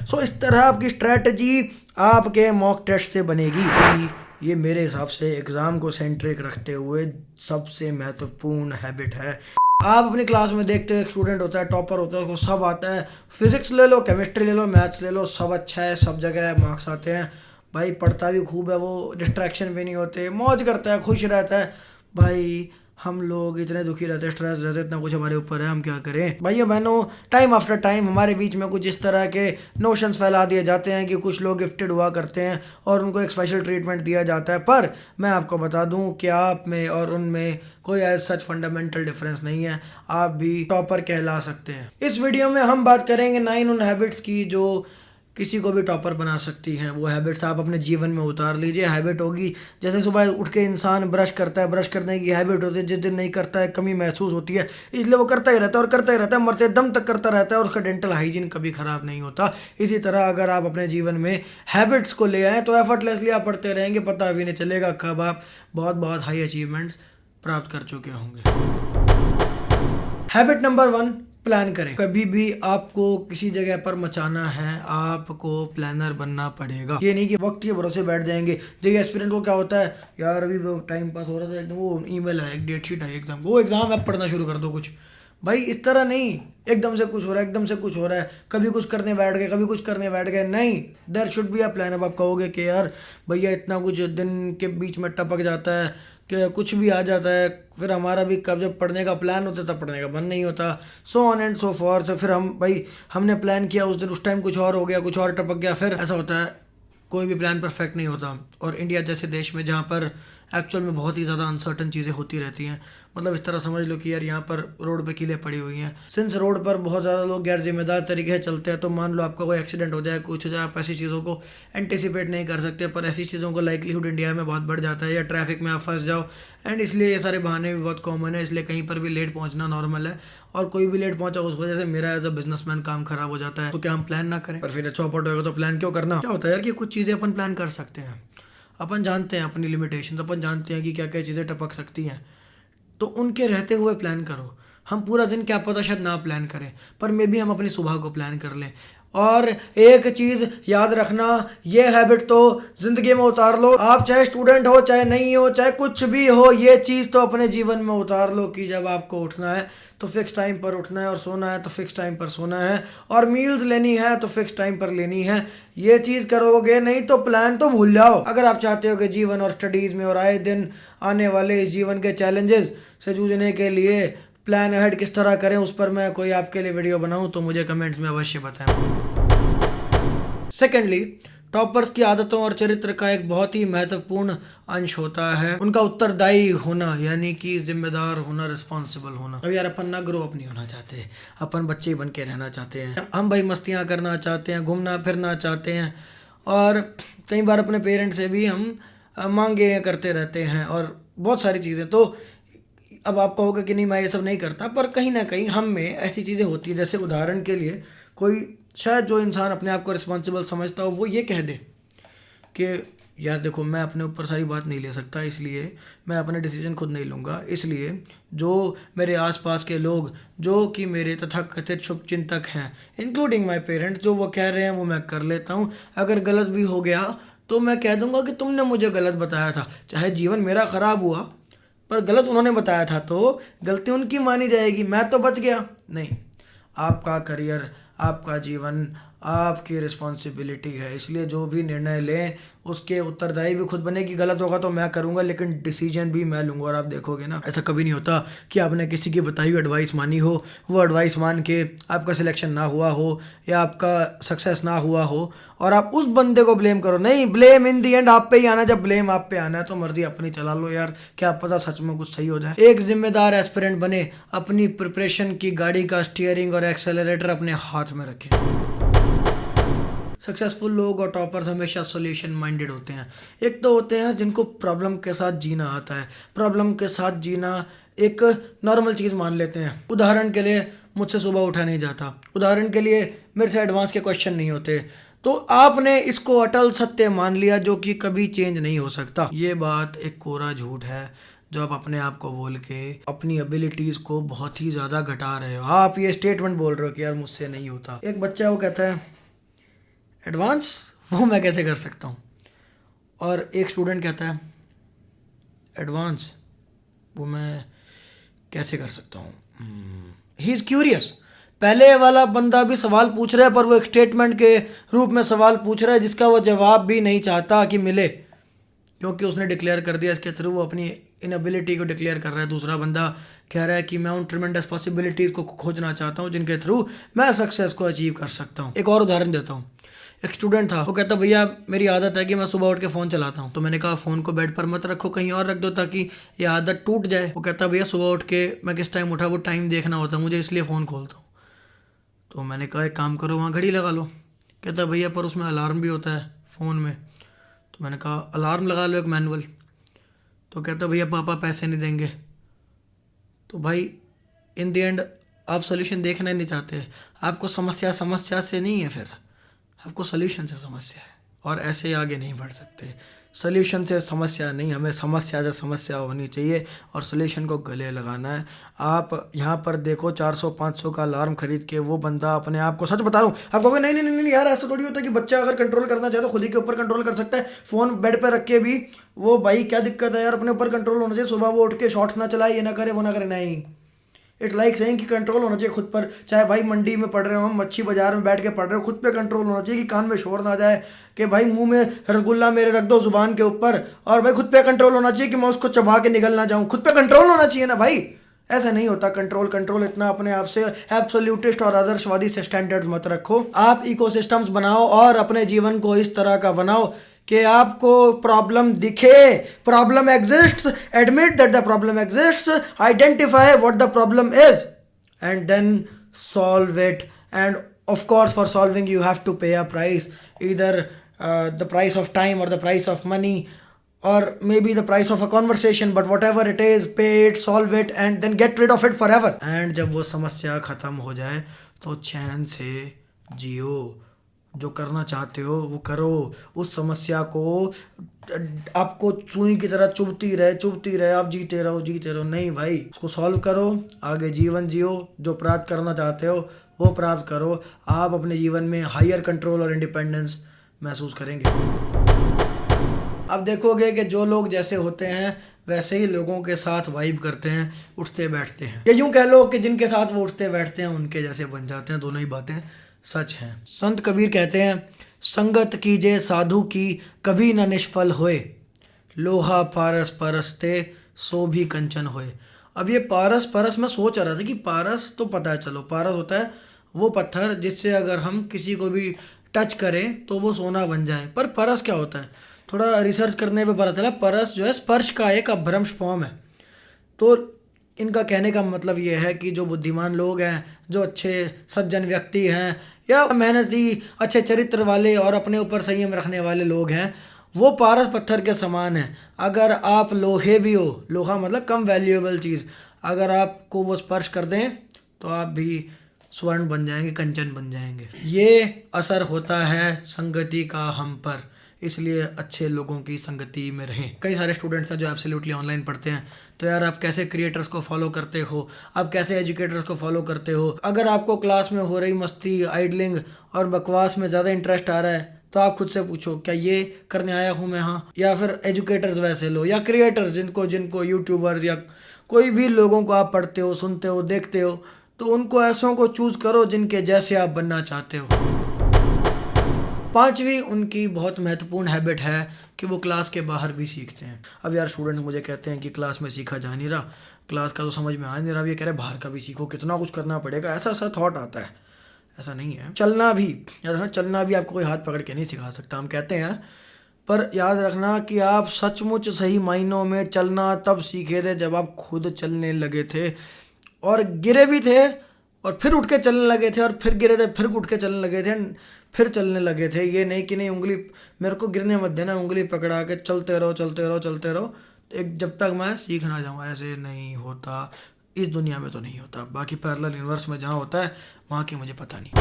सो इस तरह आपकी स्ट्रैटेजी आपके मॉक टेस्ट से बनेगी। ये मेरे हिसाब से एग्ज़ाम को सेंट्रिक रखते हुए सबसे महत्वपूर्ण हैबिट है। आप अपनी क्लास में देखते हो एक स्टूडेंट होता है, टॉपर होता है, उसको सब आता है, फिजिक्स ले लो, केमिस्ट्री ले लो, मैथ्स ले लो, सब अच्छा है, सब जगह मार्क्स आते हैं भाई, पढ़ता भी खूब है, वो डिस्ट्रैक्शन भी नहीं होते, मौज करता है, खुश रहता है। भाई हम लोग इतने दुखी रहते हैं, स्ट्रेस रहते हैं, इतना कुछ हमारे ऊपर है, हम क्या करें भाइयों बहनों। टाइम आफ्टर टाइम हमारे बीच में कुछ इस तरह के नोशंस फैला दिए जाते हैं कि कुछ लोग गिफ्टेड हुआ करते हैं और उनको एक स्पेशल ट्रीटमेंट दिया जाता है, पर मैं आपको बता दूं कि आप में और उनमें कोई एज सच फंडामेंटल डिफरेंस नहीं है, आप भी टॉपर कहला सकते हैं। इस वीडियो में हम बात करेंगे 9 उन हैबिट्स की जो किसी को भी टॉपर बना सकती हैं। वो हैबिट्स आप अपने जीवन में उतार लीजिए। हैबिट होगी जैसे सुबह उठ के इंसान ब्रश करता है, ब्रश करने की हैबिट होती है, जिस दिन नहीं करता है कमी महसूस होती है, इसलिए वो करता ही रहता है और करता ही रहता है, मरते दम तक करता रहता है और उसका डेंटल हाइजीन कभी ख़राब नहीं होता। इसी तरह अगर आप अपने जीवन में हैबिट्स को ले आएँ तो एफर्टलेसली आप पढ़ते रहेंगे, पता भी नहीं चलेगा कब आप बहुत बहुत हाई अचीवमेंट्स प्राप्त कर चुके होंगे। हैबिट नंबर 1, प्लान करें। कभी भी आपको किसी जगह पर मचाना है, आपको प्लानर बनना पड़ेगा। ये नहीं कि वक्त के भरोसे बैठ जाएंगे। जो एस्पिरेंट को क्या होता है, यार अभी वो टाइम पास हो रहा था, एकदम वो ईमेल है, एक डेट शीट है एग्जाम, वो एग्जाम आप पढ़ना शुरू कर दो कुछ। भाई इस तरह नहीं, एकदम से कुछ हो रहा है, एकदम से कुछ हो रहा है, कभी कुछ करने बैठ गए, कभी कुछ करने बैठ गए, नहीं। There should be a plan. अब आप कहोगे कि यार भैया इतना कुछ दिन के बीच में टपक जाता है कि कुछ भी आ जाता है, फिर हमारा भी कब जब पढ़ने का प्लान होता है तब पढ़ने का मन नहीं होता, so on and so forth. फिर हम भाई हमने प्लान किया उस दिन, उस टाइम कुछ और हो गया, कुछ और टपक गया, फिर ऐसा होता है। कोई भी प्लान परफेक्ट नहीं होता। और इंडिया जैसे देश में जहाँ पर एक्चुअल में बहुत ही ज़्यादा अनसर्टन चीज़ें होती रहती हैं, मतलब इस तरह समझ लो कि यार यहाँ पर रोड पे कीलें पड़ी हुई हैं। सिंस रोड पर बहुत ज़्यादा लोग गैर जिम्मेदार तरीके से चलते हैं, तो मान लो आपका कोई एक्सीडेंट हो जाए, कुछ हो जाए, आप ऐसी चीज़ों को एंटिसिपेट नहीं कर सकते, पर ऐसी चीज़ों को लाइकलीहुड इंडिया में बहुत बढ़ जाता है, या ट्रैफिक में आप फंस जाओ। एंड इसलिए ये सारे बहाने भी बहुत कॉमन है, इसलिए कहीं पर भी लेट पहुँचना नॉर्मल है। और कोई भी लेट पहुँचा उस वजह से मेरा एज अ बिजनेसमैन काम खराब हो जाता है। तो क्या हम प्लान ना करें? पर फिर चौपट होगा तो प्लान क्यों करना? क्या होता है यार कि कुछ चीज़ें अपन प्लान कर सकते हैं, अपन जानते हैं अपनी लिमिटेशन, अपन जानते हैं कि क्या क्या चीज़ें टपक सकती हैं, तो उनके रहते हुए प्लान करो। हम पूरा दिन क्या पता शायद ना प्लान करें, पर मे भी हम अपनी सुबह को प्लान कर लें। और एक चीज़ याद रखना, ये हैबिट तो ज़िंदगी में उतार लो। आप चाहे स्टूडेंट हो, चाहे नहीं हो, चाहे कुछ भी हो, ये चीज़ तो अपने जीवन में उतार लो कि जब आपको उठना है तो फिक्स टाइम पर उठना है, और सोना है तो फिक्स टाइम पर सोना है, और मील्स लेनी है तो फिक्स टाइम पर लेनी है। ये चीज़ करोगे नहीं तो प्लान तो भूल जाओ। अगर आप चाहते हो कि जीवन और स्टडीज़ में और आए दिन आने वाले इस जीवन के चैलेंजेस से जूझने के लिए प्लान अहेड किस तरह करें, उस पर मैं कोई आपके लिए वीडियो बनाऊं तो मुझे कमेंट्स में अवश्य बताएं। सेकेंडली, टॉपर्स की आदतों और चरित्र का एक बहुत ही महत्वपूर्ण अंश होता है उनका उत्तरदायी होना, यानी कि जिम्मेदार होना, रिस्पॉन्सिबल होना। अब यार अपन ना ग्रो अप नहीं होना चाहते, अपन बच्चे ही बन के रहना चाहते हैं। हम भाई मस्तियाँ करना चाहते हैं, घूमना फिरना चाहते हैं, और कई बार अपने पेरेंट्स से भी हम मांगे करते रहते हैं और बहुत सारी चीज़ें। तो अब आप कहोगे कि नहीं मैं ये सब नहीं करता, पर कहीं ना कहीं हम में ऐसी चीज़ें होती हैं। जैसे उदाहरण के लिए कोई शायद जो इंसान अपने आप को रिस्पॉन्सिबल समझता हो, वो ये कह दे कि यार देखो मैं अपने ऊपर सारी बात नहीं ले सकता, इसलिए मैं अपने डिसीजन खुद नहीं लूँगा, इसलिए जो मेरे आसपास के लोग जो कि मेरे तथाकथित शुभचिंतक हैं, इंक्लूडिंग माय पेरेंट्स, जो वो कह रहे हैं वो मैं कर लेता हूँ। अगर गलत भी हो गया तो मैं कह दूँगा कि तुमने मुझे गलत बताया था, चाहे जीवन मेरा ख़राब हुआ पर गलत उन्होंने बताया था, तो गलती उनकी मानी जाएगी, मैं तो बच गया। नहीं, आपका करियर, आपका जीवन आपकी रिस्पॉन्सिबिलिटी है, इसलिए जो भी निर्णय लें उसके उत्तरदायी भी खुद बने। कि गलत होगा तो मैं करूँगा, लेकिन डिसीजन भी मैं लूँगा। और आप देखोगे ना, ऐसा कभी नहीं होता कि आपने किसी की बताई हुई एडवाइस मानी हो, वो एडवाइस मान के आपका सिलेक्शन ना हुआ हो या आपका सक्सेस ना हुआ हो और आप उस बंदे को ब्लेम करो। नहीं, ब्लेम इन दी एंड आप पे ही आना। जब ब्लेम आप पे आना है तो मर्जी अपनी चला लो यार, क्या पता सच में कुछ सही हो जाए। एक जिम्मेदार एस्पिरेंट बने, अपनी प्रिपरेशन की गाड़ी का स्टीयरिंग और एक्सेलरेटर अपने हाथ में रखें। सक्सेसफुल लोग और टॉपर्स हमेशा सॉल्यूशन माइंडेड होते हैं। एक तो होते हैं जिनको प्रॉब्लम के साथ जीना आता है, प्रॉब्लम के साथ जीना एक नॉर्मल चीज़ मान लेते हैं। उदाहरण के लिए मुझसे सुबह उठा नहीं जाता, उदाहरण के लिए मेरे से एडवांस के क्वेश्चन नहीं होते, तो आपने इसको अटल सत्य मान लिया जो कि कभी चेंज नहीं हो सकता। ये बात एक कोरा झूठ है जो आप अपने आप को बोल के अपनी एबिलिटीज़ को बहुत ही ज़्यादा घटा रहे हो। आप ये स्टेटमेंट बोल रहे हो कि यार मुझसे नहीं होता। एक बच्चा वो कहता है एडवांस वो मैं कैसे कर सकता हूँ। और एक स्टूडेंट कहता है एडवांस वो मैं कैसे कर सकता हूँ। He is curious. पहले वाला बंदा भी सवाल पूछ रहा है पर वो एक स्टेटमेंट के रूप में सवाल पूछ रहा है जिसका वो जवाब भी नहीं चाहता कि मिले, क्योंकि उसने डिक्लेयर कर दिया इसके थ्रू वो अपनी इनएबिलिटी को डिक्लेयर कर रहा है। दूसरा बंदा कह रहा है कि मैं उन ट्रिमेंडस पॉसिबिलिटीज़ को खोजना चाहता हूँ जिनके थ्रू मैं सक्सेस को अचीव कर सकता हूँ। एक और उदाहरण देता हूँ। एक स्टूडेंट था, वो कहता भैया मेरी आदत है कि मैं सुबह उठ के फ़ोन चलाता हूँ। तो मैंने कहा फ़ोन को बेड पर मत रखो, कहीं और रख दो ताकि ये आदत टूट जाए। वो कहता भैया सुबह उठ के मैं किस टाइम उठा वो टाइम देखना होता है मुझे, इसलिए फ़ोन खोलता हूँ। तो मैंने कहा एक काम करो वहाँ घड़ी लगा लो। कहता भैया पर उसमें अलार्म भी होता है फ़ोन में। तो मैंने कहा अलार्म लगा लो एक मैनुअल। तो कहता भैया पापा पैसे नहीं देंगे। तो भाई इन द एंड आप सोल्यूशन देखना ही नहीं चाहते। आपको समस्या से नहीं है, फिर आपको सोल्यूशन से समस्या है, और ऐसे ही आगे नहीं बढ़ सकते। सोल्यूशन से समस्या नहीं, हमें समस्या से समस्या होनी चाहिए और सोल्यूशन को गले लगाना है। आप यहाँ पर देखो 400-500 का अलार्म खरीद के वो बंदा अपने आप को, सच बता रहा हूँ, आप कहोगे नहीं नहीं नहीं यार ऐसा थोड़ी होता है कि बच्चा अगर कंट्रोल करना चाहे तो खुद ही के ऊपर कंट्रोल कर सकता है। फ़ोन बेड पर रख के भी वो, भाई क्या दिक्कत है यार, अपने ऊपर कंट्रोल होना चाहिए। सुबह वो उठ के शॉर्ट्स ना चलाए, ये ना करे वो ना करे, नहीं। इट्स लाइक सेइंग कि कंट्रोल होना चाहिए खुद पर। चाहे भाई मंडी में पढ़ रहे हो, हम मच्छी बाजार में बैठ के पढ़ रहे हो, खुद पे कंट्रोल होना चाहिए कि कान में शोर ना जाए कि भाई मुंह में रसगुल्ला मेरे रख दो जुबान के ऊपर, और भाई खुद पे कंट्रोल होना चाहिए कि मैं उसको चबा के निकल ना जाऊं। खुद पे कंट्रोल होना चाहिए ना भाई, ऐसा नहीं होता। कंट्रोल इतना अपने आप से एब्सोल्यूटिस्ट और आदर्शवादी से स्टैंडर्ड्स मत रखो। आप इकोसिस्टम्स बनाओ और अपने जीवन को इस तरह का बनाओ कि आपको प्रॉब्लम दिखे, problem exists, admit that the problem exists, identify what the problem is and then solve it. And of course for solving you have to pay a price, either the price of time or the price of money or maybe the price of a conversation, but whatever it is, pay it, solve it and then get rid of it forever. And जब वो समस्या ख़त्म हो जाए तो चैन से जियो, जो करना चाहते हो वो करो। उस समस्या को आपको सुई की तरह चुभती रहे, आप जीते रहो, नहीं भाई, उसको सॉल्व करो, आगे जीवन जियो, जो प्राप्त करना चाहते हो वो प्राप्त करो। आप अपने जीवन में हायर कंट्रोल और इंडिपेंडेंस महसूस करेंगे। अब देखोगे कि जो लोग जैसे होते हैं वैसे ही लोगों के साथ वाइब करते हैं, उठते बैठते हैं, या यूँ कह लो कि जिनके साथ वो उठते बैठते हैं उनके जैसे बन जाते हैं। दोनों ही बातें सच हैं। संत कबीर कहते हैं संगत कीजे साधु की कभी न निष्फल होए, लोहा पारस परसते सो भी कंचन होए। अब ये पारस मैं सोच रहा था कि पारस तो पता है, चलो पारस होता है वो पत्थर जिससे अगर हम किसी को भी टच करें तो वो सोना बन जाए, पर परस क्या होता है? थोड़ा रिसर्च करने पे पता चला परस जो है स्पर्श का एक अपभ्रंश फॉर्म है। तो इनका कहने का मतलब ये है कि जो बुद्धिमान लोग हैं, जो अच्छे सज्जन व्यक्ति हैं, या मेहनती अच्छे चरित्र वाले और अपने ऊपर संयम रखने वाले लोग हैं, वो पारस पत्थर के समान हैं। अगर आप लोहे भी हो, लोहा मतलब कम वैल्यूएबल चीज़, अगर आपको वो स्पर्श कर दें तो आप भी स्वर्ण बन जाएंगे, कंचन बन जाएंगे। ये असर होता है संगति का हम पर, इसलिए अच्छे लोगों की संगति में रहें। कई सारे स्टूडेंट्स हैं जो एब्सोल्युटली ऑनलाइन पढ़ते हैं, तो यार आप कैसे क्रिएटर्स को फॉलो करते हो, आप कैसे एजुकेटर्स को फॉलो करते हो? अगर आपको क्लास में हो रही मस्ती, आइडलिंग और बकवास में ज़्यादा इंटरेस्ट आ रहा है तो आप खुद से पूछो क्या ये करने आया हूँ मैं? हाँ। या फिर एजुकेटर्स वैसे लो, या क्रिएटर्स जिनको यूट्यूबर्स या कोई भी लोगों को आप पढ़ते हो, सुनते हो, देखते हो, तो उनको ऐसों को चूज़ करो जिनके जैसे आप बनना चाहते हो। पांचवी उनकी बहुत महत्वपूर्ण हैबिट है कि वो क्लास के बाहर भी सीखते हैं। अब यार स्टूडेंट्स मुझे कहते हैं कि क्लास में सीखा जा नहीं रहा, क्लास का तो समझ में आ नहीं रहा, ये कह रहे बाहर का भी सीखो, कितना कुछ करना पड़ेगा, ऐसा थॉट आता है। ऐसा नहीं है। चलना भी, याद रखना, चलना भी आपको कोई हाथ पकड़ के नहीं सिखा सकता, हम कहते हैं, पर याद रखना कि आप सचमुच सही मायनों में चलना तब सीखे थे जब आप खुद चलने लगे थे, और गिरे भी थे और फिर उठ के चलने लगे थे, और फिर गिरे थे, फिर उठ के चलने लगे थे, फिर चलने लगे थे। ये नहीं कि नहीं उंगली मेरे को गिरने मत देना, उंगली पकड़ा के चलते रहो एक जब तक मैं सीख ना जाऊँ। ऐसे नहीं होता, इस दुनिया में तो नहीं होता, बाकी पैरेलल यूनिवर्स में जहाँ होता है वहाँ की मुझे पता नहीं।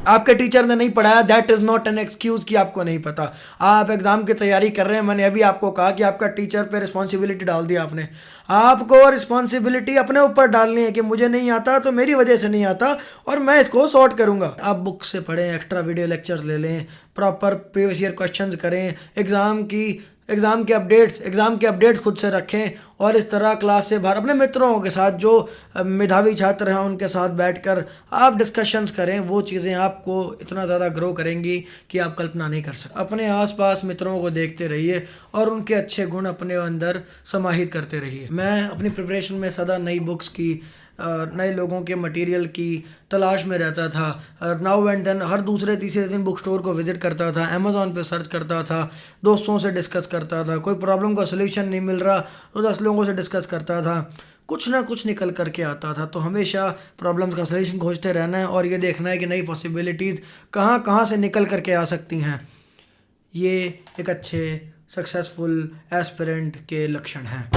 आपके टीचर ने नहीं पढ़ाया, that is not an excuse कि आपको नहीं पता। आप एग्जाम की तैयारी कर रहे हैं, मैंने अभी आपको कहा कि आपका टीचर पे रिस्पॉन्सिबिलिटी डाल दिया आपने। आपको रिस्पॉन्सिबिलिटी अपने ऊपर डालनी है कि मुझे नहीं आता तो मेरी वजह से नहीं आता और मैं इसको सॉर्ट करूंगा। आप बुक से पढ़ें, एक्स्ट्रा वीडियो लेक्चर्स ले लें, प्रॉपर प्रीवियस ईयर क्वेश्चंस करें, एग्ज़ाम के अपडेट्स खुद से रखें और इस तरह क्लास से बाहर अपने मित्रों के साथ जो मेधावी छात्र हैं उनके साथ बैठकर आप डिस्कशंस करें। वो चीज़ें आपको इतना ज़्यादा ग्रो करेंगी कि आप कल्पना नहीं कर सकते। अपने आसपास मित्रों को देखते रहिए और उनके अच्छे गुण अपने अंदर समाहित करते रहिए। मैं अपनी प्रिपरेशन में सदा नई बुक्स की, नए लोगों के मटेरियल की तलाश में रहता था। नाउ एंड देन हर दूसरे तीसरे दिन बुक स्टोर को विज़िट करता था, अमेज़ॉन पे सर्च करता था, दोस्तों से डिस्कस करता था। कोई प्रॉब्लम का सलूशन नहीं मिल रहा तो 10 लोगों से डिस्कस करता था, कुछ ना कुछ निकल करके आता था। तो हमेशा प्रॉब्लम्स का सलूशन खोजते रहना है और ये देखना है कि नई पॉसिबिलिटीज़ कहाँ कहाँ से निकल करके आ सकती हैं। ये एक अच्छे सक्सेसफुल एस्पिरेंट के लक्षण हैं।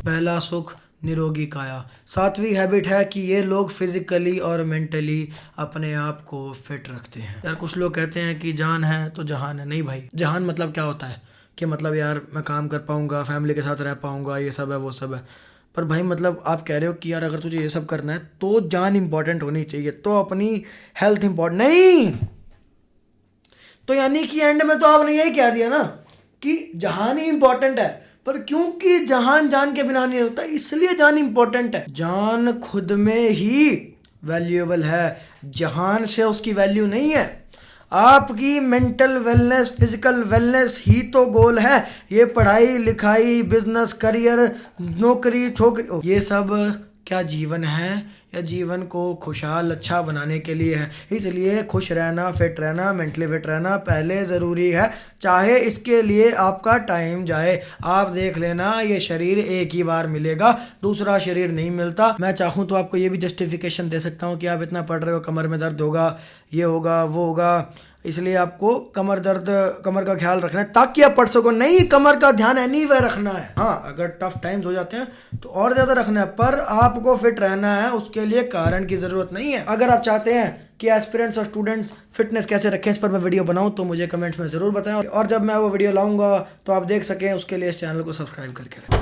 पहला सुख निरोगी काया। 7वीं हैबिट है कि ये लोग फिजिकली और मेंटली अपने आप को फिट रखते हैं। यार कुछ लोग कहते हैं कि जान है तो जहान है। नहीं भाई, जहान मतलब क्या होता है कि मतलब यार मैं काम कर पाऊंगा, फैमिली के साथ रह पाऊंगा, ये सब है वो सब है। पर भाई मतलब आप कह रहे हो कि यार अगर तुझे ये सब करना है तो जान इंपॉर्टेंट होनी चाहिए, तो अपनी हेल्थ इंपॉर्टेंट नहीं। तो यानी कि एंड में तो आपने यही कह दिया ना कि जहान ही इंपॉर्टेंट है, पर क्योंकि जहान जान के बिना नहीं होता इसलिए जान इंपॉर्टेंट है। जान खुद में ही वैल्यूएबल है, जहान से उसकी वैल्यू नहीं है। आपकी मेंटल वेलनेस, फिजिकल वेलनेस ही तो गोल है। ये पढ़ाई लिखाई, बिजनेस, करियर, नौकरी, छोकरी, ये सब क्या जीवन है या जीवन को खुशहाल अच्छा बनाने के लिए है। इसलिए खुश रहना, फिट रहना, मेंटली फिट रहना पहले ज़रूरी है, चाहे इसके लिए आपका टाइम जाए। आप देख लेना ये शरीर एक ही बार मिलेगा, दूसरा शरीर नहीं मिलता। मैं चाहूँ तो आपको ये भी जस्टिफिकेशन दे सकता हूँ कि आप इतना पढ़ रहे हो, कमर में दर्द होगा, ये होगा वो होगा, इसलिए आपको कमर का ख्याल रखना है ताकि आप पढ़ सको। नहीं, कमर का ध्यान एनीवे रखना है। हाँ, अगर टफ टाइम्स हो जाते हैं तो और ज़्यादा रखना है, पर आपको फिट रहना है, उसके लिए कारण की ज़रूरत नहीं है। अगर आप चाहते हैं कि एस्पिरेंट्स और स्टूडेंट्स फिटनेस कैसे रखें इस पर मैं वीडियो बनाऊं तो मुझे कमेंट्स में ज़रूर बताएं, और जब मैं वो वीडियो लाऊंगा तो आप देख सकें, उसके लिए इस चैनल को सब्सक्राइब करके रखें।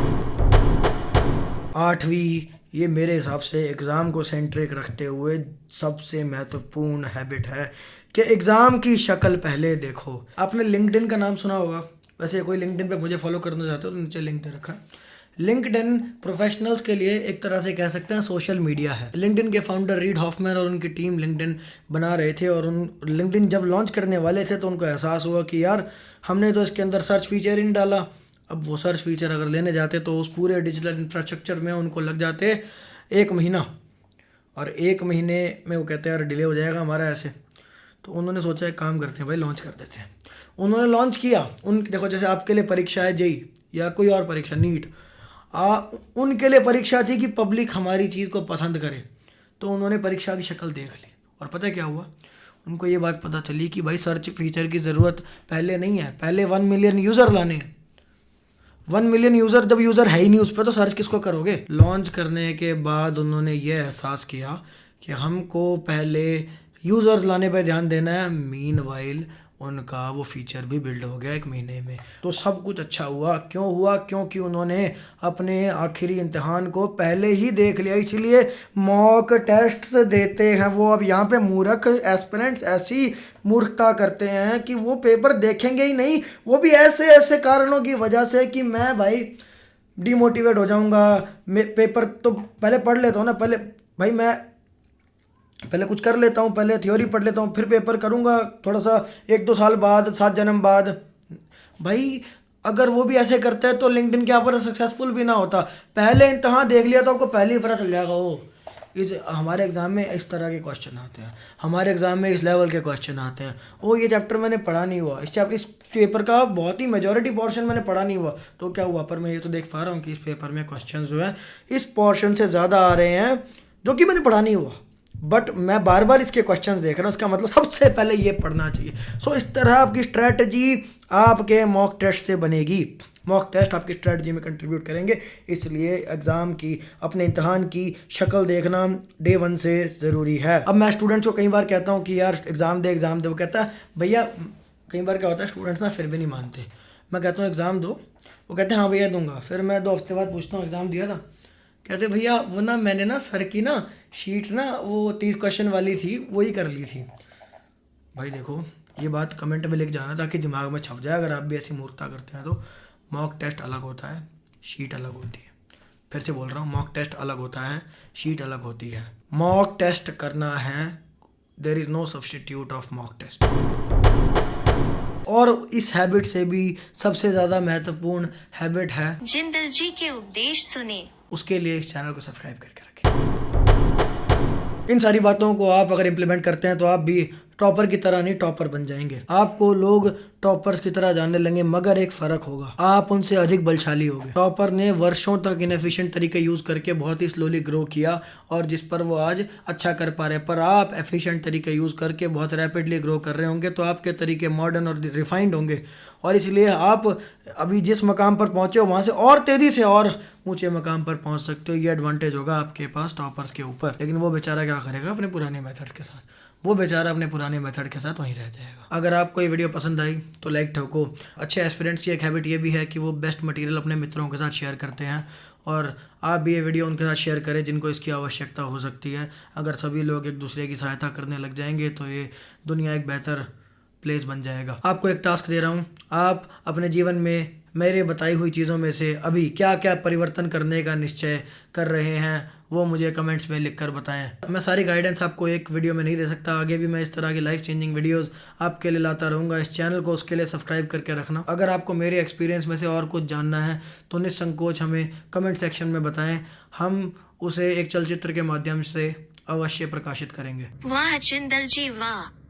8वीं, ये मेरे हिसाब से एग्ज़ाम को सेंट्रिक रखते हुए सबसे महत्वपूर्ण हैबिट है कि एग्ज़ाम की शक्ल पहले देखो। आपने लिंक्डइन का नाम सुना होगा, वैसे कोई लिंक्डइन पे मुझे फॉलो करना चाहते हो तो नीचे लिंक दे रखा है। लिंक्डइन प्रोफेशनल्स के लिए एक तरह से कह सकते हैं सोशल मीडिया है। लिंक्डइन के फाउंडर रीड हॉफमैन और उनकी टीम लिंक्डइन बना रहे थे, और उन लिंक्डइन जब लॉन्च करने वाले थे तो उनको एहसास हुआ कि यार हमने तो इसके अंदर सर्च फीचर ही नहीं डाला। अब वो सर्च फीचर अगर लेने जाते तो उस पूरे डिजिटल इंफ्रास्ट्रक्चर में उनको लग जाते 1 महीना, और 1 महीने में वो कहते हैं यार डिले हो जाएगा हमारा ऐसे। तो उन्होंने सोचा एक काम करते हैं भाई, लॉन्च कर देते हैं। उन्होंने लॉन्च किया। देखो जैसे आपके लिए परीक्षा है जेई या कोई और परीक्षा नीट, उनके लिए परीक्षा थी कि पब्लिक हमारी चीज़ को पसंद करे। तो उन्होंने परीक्षा की शक्ल देख ली और पता है क्या हुआ, उनको ये बात पता चली कि भाई सर्च फीचर की ज़रूरत पहले नहीं है, पहले 1 मिलियन यूज़र लाने हैं। 1 मिलियन यूज़र, जब यूज़र है ही नहीं उस पर तो सर्च किसको करोगे। लॉन्च करने के बाद उन्होंने ये एहसास किया कि हमको पहले यूज़र्स लाने पे ध्यान देना है। मीनवाइल उनका वो फीचर भी बिल्ड हो गया 1 महीने में। तो सब कुछ अच्छा हुआ। क्यों हुआ? क्योंकि उन्होंने अपने आखिरी इम्तिहान को पहले ही देख लिया। इसलिए मॉक टेस्ट्स देते हैं वो। अब यहाँ पे मूर्ख एस्पिरेंट्स ऐसी मूर्खता करते हैं कि वो पेपर देखेंगे ही नहीं, वो भी ऐसे ऐसे कारणों की वजह से कि मैं भाई डिमोटिवेट हो जाऊँगा। पेपर तो पहले पढ़ लेता हूँ ना, पहले भाई मैं पहले कुछ कर लेता हूँ, पहले थ्योरी पढ़ लेता हूँ, फिर पेपर करूँगा थोड़ा सा 1-2 साल बाद, 7 जन्म बाद। भाई अगर वो भी ऐसे करते हैं तो लिंक्डइन क्या पर सक्सेसफुल भी ना होता। पहले इम्तिहान देख लिया तो आपको पहले ही पता चल जाएगा। वो हमारे एग्ज़ाम में इस तरह के क्वेश्चन आते हैं, हमारे एग्ज़ाम में इस लेवल के क्वेश्चन आते हैं। वो ये चैप्टर मैंने पढ़ा नहीं हुआ, इस पेपर का बहुत ही मेजॉरिटी पोर्शन मैंने पढ़ा नहीं हुआ, तो क्या हुआ, पर मैं ये तो देख पा रहा हूँ कि इस पेपर में क्वेश्चन जो है इस पोर्शन से ज़्यादा आ रहे हैं जो कि मैंने पढ़ा नहीं हुआ, बट मैं बार बार इसके क्वेश्चंस देख रहा हूँ। इसका मतलब सबसे पहले ये पढ़ना चाहिए। सो इस तरह आपकी स्ट्रैटेजी आपके मॉक टेस्ट से बनेगी। मॉक टेस्ट आपकी स्ट्रेटजी में कंट्रीब्यूट करेंगे, इसलिए एग्ज़ाम की, अपने इम्तहान की शक्ल देखना डे 1 से ज़रूरी है। अब मैं स्टूडेंट्स को कई बार कहता हूँ कि यार एग्ज़ाम दे, वो कहता है भैया, कई बार क्या होता है स्टूडेंट्स ना फिर भी नहीं मानते। मैं कहता हूँ एग्ज़ाम दो, वो कहते हैं हाँ भैया दूंगा। फिर मैं 2 हफ्ते बाद पूछता हूँ एग्ज़ाम दिया था? कहते भैया वो ना मैंने ना सर की ना शीट ना वो 30 क्वेश्चन वाली थी, वही कर ली थी। भाई देखो, ये बात कमेंट में लिख जाना ताकि दिमाग में छप जाए अगर आप भी ऐसी मूर्खता करते हैं तो। मॉक टेस्ट अलग होता है, शीट अलग होती है। फिर से बोल रहा हूँ, मॉक टेस्ट अलग होता है, शीट अलग होती है। मॉक टेस्ट करना है, there is no substitute of mock test. और इस हैबिट से भी सबसे ज़्यादा महत्वपूर्ण हैबिट है जिंदल जी के उपदेश सुने, उसके लिए इस चैनल को सब्सक्राइब करके रखें। इन सारी बातों को आप अगर इम्प्लीमेंट करते हैं तो आप भी टॉपर की तरह नहीं टॉपर बन जाएंगे। आपको लोग टॉपर्स की तरह जानने लगे, मगर एक फ़र्क होगा, आप उनसे अधिक बलशाली होंगे। टॉपर ने वर्षों तक इनएफिशिएंट तरीके यूज़ करके बहुत ही स्लोली ग्रो किया और जिस पर वो आज अच्छा कर पा रहे हैं, पर आप एफिशिएंट तरीके यूज़ करके बहुत रैपिडली ग्रो कर रहे होंगे, तो आपके तरीके मॉडर्न और रिफाइंड होंगे और इसलिए आप अभी जिस मकाम पर पहुँचे हो वहाँ से और तेज़ी से और ऊंचे मकाम पर पहुँच सकते हो। ये एडवांटेज होगा आपके पास टॉपर्स के ऊपर। लेकिन वो बेचारा क्या करेगा अपने पुराने मेथड्स के साथ, वो बेचारा अपने पुराने मेथड के साथ वहीं रह जाएगा। अगर आपको ये वीडियो पसंद आई तो लाइक ठोको। अच्छे एस्पिरेंट्स की एक हैबिट ये भी है कि वो बेस्ट मटेरियल अपने मित्रों के साथ शेयर करते हैं और आप भी ये वीडियो उनके साथ शेयर करें जिनको इसकी आवश्यकता हो सकती है। अगर सभी लोग एक दूसरे की सहायता करने लग जाएंगे तो ये दुनिया एक बेहतर प्लेस बन जाएगा। आपको एक टास्क दे रहा हूँ, आप अपने जीवन में मेरे बताई हुई चीज़ों में से अभी क्या क्या परिवर्तन करने का निश्चय कर रहे हैं वो मुझे कमेंट्स में लिखकर बताएं। मैं सारी गाइडेंस आपको एक वीडियो में नहीं दे सकता, आगे भी मैं इस तरह की लाइफ चेंजिंग वीडियोस आपके लिए लाता रहूँगा। इस चैनल को उसके लिए सब्सक्राइब करके रखना। अगर आपको मेरे एक्सपीरियंस में से और कुछ जानना है तो निसंकोच हमें कमेंट सेक्शन में बताएं, हम उसे एक चलचित्र के माध्यम से अवश्य प्रकाशित करेंगे। वाह जिंदल जी वाह।